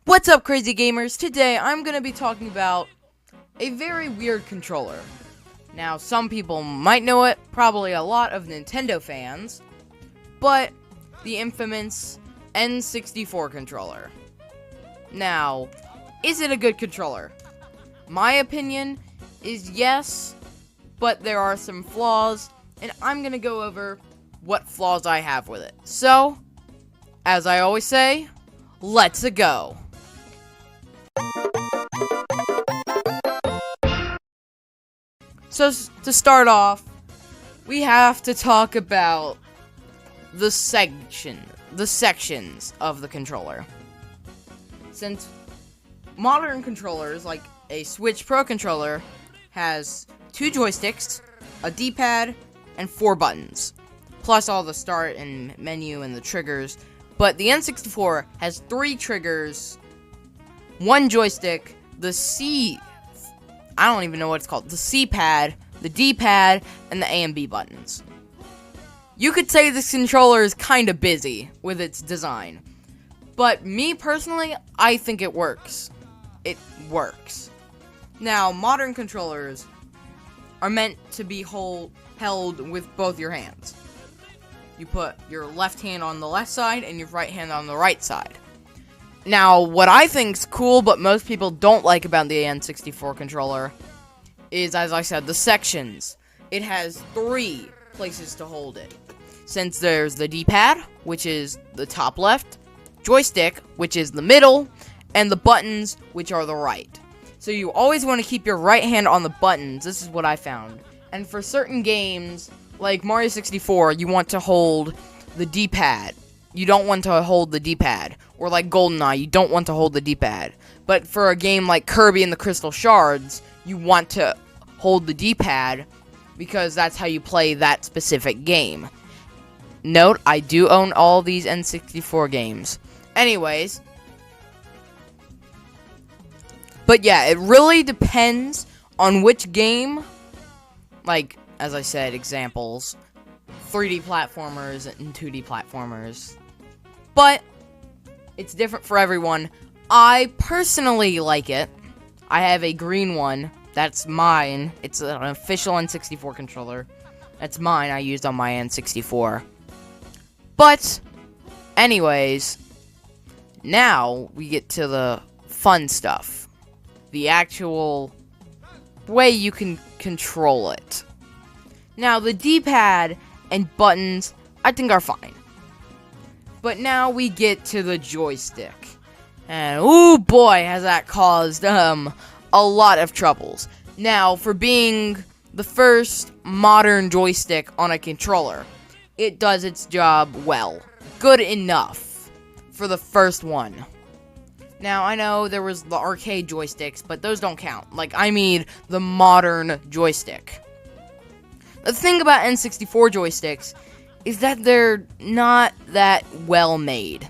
What's up, crazy gamers? Today I'm going to be talking about a very weird controller. Now, some people might know it, probably a lot of Nintendo fans, but the infamous N64 controller. Now, is it a good controller? My opinion is yes, but there are some flaws, and I'm going to go over what flaws I have with it. So, as I always say, let's go. So, to start off, we have to talk about the sections of the controller. Since modern controllers, like a Switch Pro controller, has 2 joysticks, a D-pad, and 4 buttons, plus all the start and menu and the triggers. But the N64 has 3 triggers, 1 joystick, I don't even know what it's called, the C-pad, the D-pad, and the A and B buttons. You could say this controller is kinda busy with its design, but me personally, I think it works. It works. Now, modern controllers are meant to be held with both your hands. You put your left hand on the left side and your right hand on the right side. Now, what I think's cool, but most people don't like about the N64 controller is, as I said, the sections. It has 3 places to hold it. Since there's the D-pad, which is the top left, joystick, which is the middle, and the buttons, which are the right. So you always want to keep your right hand on the buttons. This is what I found. And for certain games, like Mario 64, you want to hold the D-pad. You don't want to hold the D-pad. Or like GoldenEye, you don't want to hold the D-pad. But for a game like Kirby and the Crystal Shards, you want to hold the D-pad because that's how you play that specific game. Note, I do own all these N64 games. Anyways. But yeah, it really depends on which game. Like, as I said, examples. 3D platformers and 2D platformers. But it's different for everyone. I personally like it. I have a green one. That's mine. It's an official N64 controller. That's mine. I used on my N64. But, anyways, now we get to the fun stuff. The actual way you can control it. Now, the D-pad and buttons, I think are fine. But now we get to the joystick. And, ooh boy, has that caused, a lot of troubles. Now, for being the first modern joystick on a controller, it does its job well. Good enough for the first one. Now, I know there was the arcade joysticks, but those don't count. Like, I mean the modern joystick. The thing about N64 joysticks is that they're not that well made.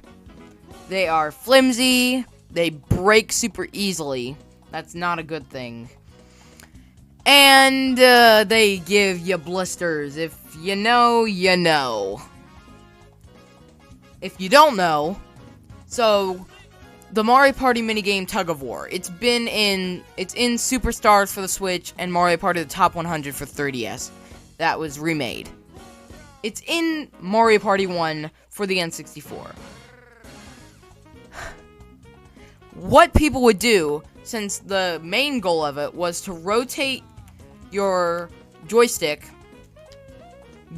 They are flimsy, they break super easily. That's not a good thing. And they give you blisters. If you know, you know. If you don't know, so the Mario Party minigame Tug of War. It's in Superstars for the Switch and Mario Party the Top 100 for 3DS. That was remade. It's in Mario Party 1 for the N64. What people would do, since the main goal of it was to rotate your joystick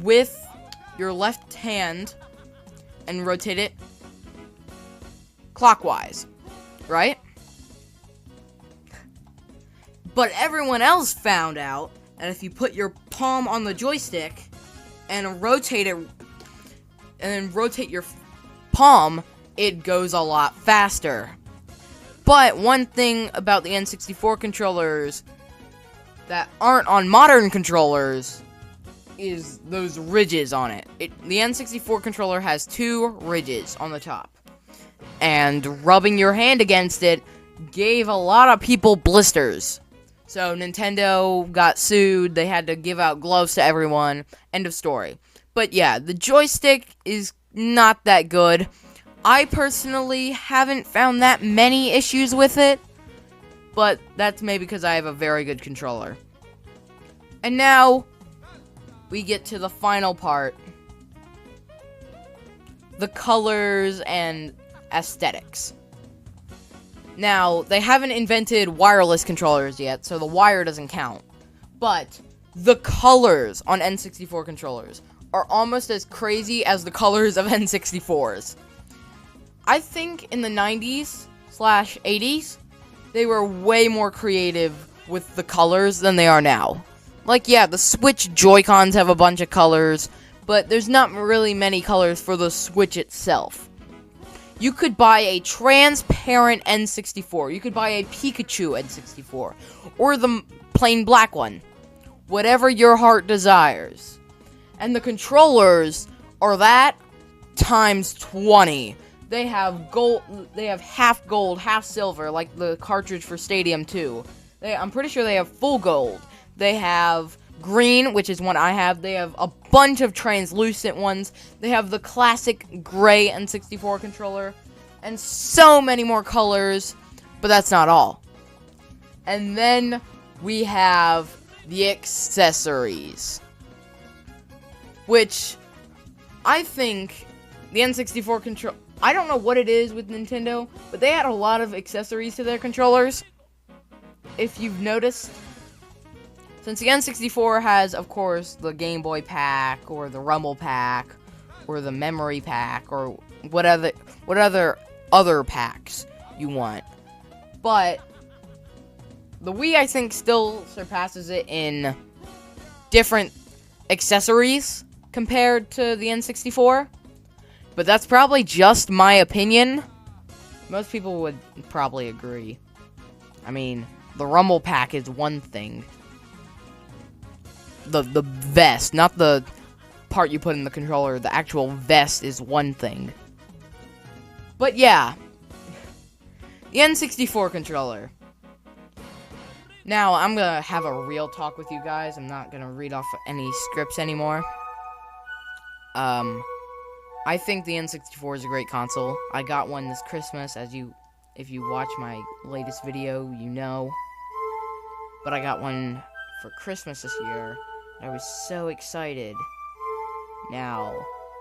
with your left hand and rotate it clockwise, right? But everyone else found out that if you put your palm on the joystick and rotate it, and then rotate your palm, it goes a lot faster. But one thing about the N64 controllers that aren't on modern controllers is those ridges on it. The N64 controller has 2 ridges on the top. And rubbing your hand against it gave a lot of people blisters. So Nintendo got sued, they had to give out gloves to everyone, end of story. But yeah, the joystick is not that good. I personally haven't found that many issues with it, but that's maybe because I have a very good controller. And now, we get to the final part. The colors and aesthetics. Now, they haven't invented wireless controllers yet, so the wire doesn't count. But the colors on N64 controllers are almost as crazy as the colors of N64s. I think in the 90s/80s, they were way more creative with the colors than they are now. Like, yeah, the Switch Joy-Cons have a bunch of colors, but there's not really many colors for the Switch itself. You could buy a transparent N64. You could buy a Pikachu N64. Or the plain black one. Whatever your heart desires. And the controllers are that times 20. They have gold. They have half gold, half silver, like the cartridge for Stadium 2. I'm pretty sure they have full gold. They have green, which is one I have. They have a bunch of translucent ones. They have the classic gray N64 controller. And so many more colors. But that's not all. And then we have the accessories. Which I think the N64 control... I don't know what it is with Nintendo, but they had a lot of accessories to their controllers. If you've noticed, since the N64 has, of course, the Game Boy pack, or the Rumble pack, or the Memory pack, or whatever other packs you want. But the Wii, I think, still surpasses it in different accessories compared to the N64. But that's probably just my opinion. Most people would probably agree. I mean, the Rumble pack is one thing. The vest, not the part you put in the controller. The actual vest is one thing. But yeah. The N64 controller. Now, I'm gonna have a real talk with you guys. I'm not gonna read off any scripts anymore. I think the N64 is a great console. I got one this Christmas, if you watch my latest video, you know. But I got one for Christmas this year. I was so excited. Now,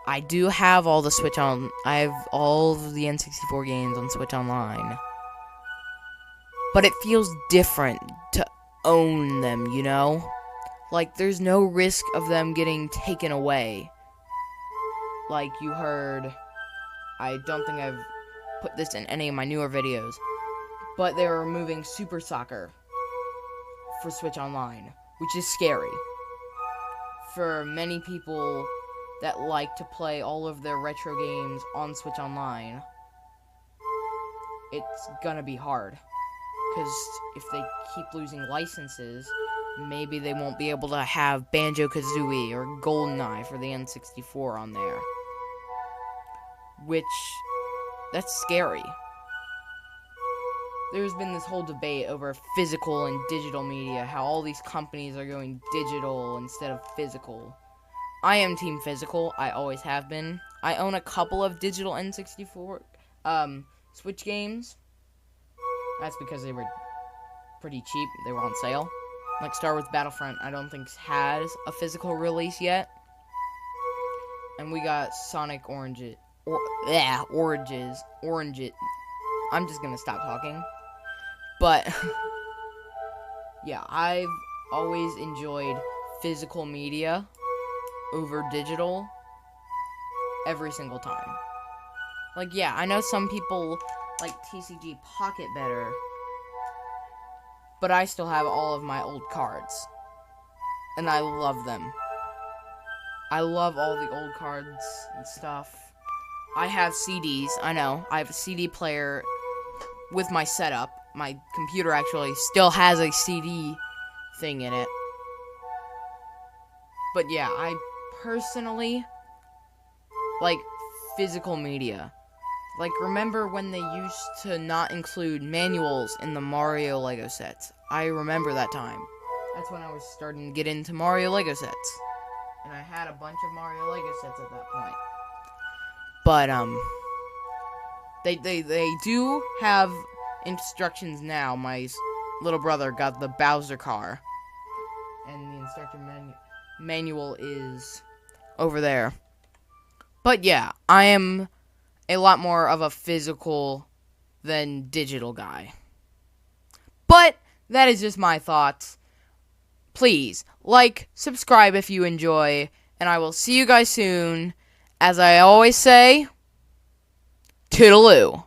I do have all the Switch on. I have all of the N64 games on Switch Online. But it feels different to own them, you know? Like, there's no risk of them getting taken away. Like you heard, I don't think I've put this in any of my newer videos, but they're removing Super Soccer for Switch Online, which is scary. For many people that like to play all of their retro games on Switch Online, it's gonna be hard. Because if they keep losing licenses, maybe they won't be able to have Banjo-Kazooie or GoldenEye for the N64 on there. Which, that's scary. There's been this whole debate over physical and digital media, how all these companies are going digital instead of physical. I am team physical, I always have been. I own a couple of digital N64 Switch games. That's because they were pretty cheap, they were on sale. Like Star Wars Battlefront, I don't think has a physical release yet. And we got Sonic Oranges. I'm just gonna stop talking. But, yeah, I've always enjoyed physical media over digital every single time. Like, yeah, I know some people like TCG Pocket better, but I still have all of my old cards. And I love them. I love all the old cards and stuff. I have CDs, I know. I have a CD player with my setup. My computer actually still has a CD thing in it. But yeah, I personally like physical media. Like, remember when they used to not include manuals in the Mario Lego sets? I remember that time. That's when I was starting to get into Mario Lego sets. And I had a bunch of Mario Lego sets at that point. But, They do have instructions now. My little brother got the Bowser car, and the instructor manual is over there. But yeah, I am a lot more of a physical than digital guy. But that is just my thoughts. Please like, subscribe if you enjoy, and I will see you guys soon. As I always say, toodaloo.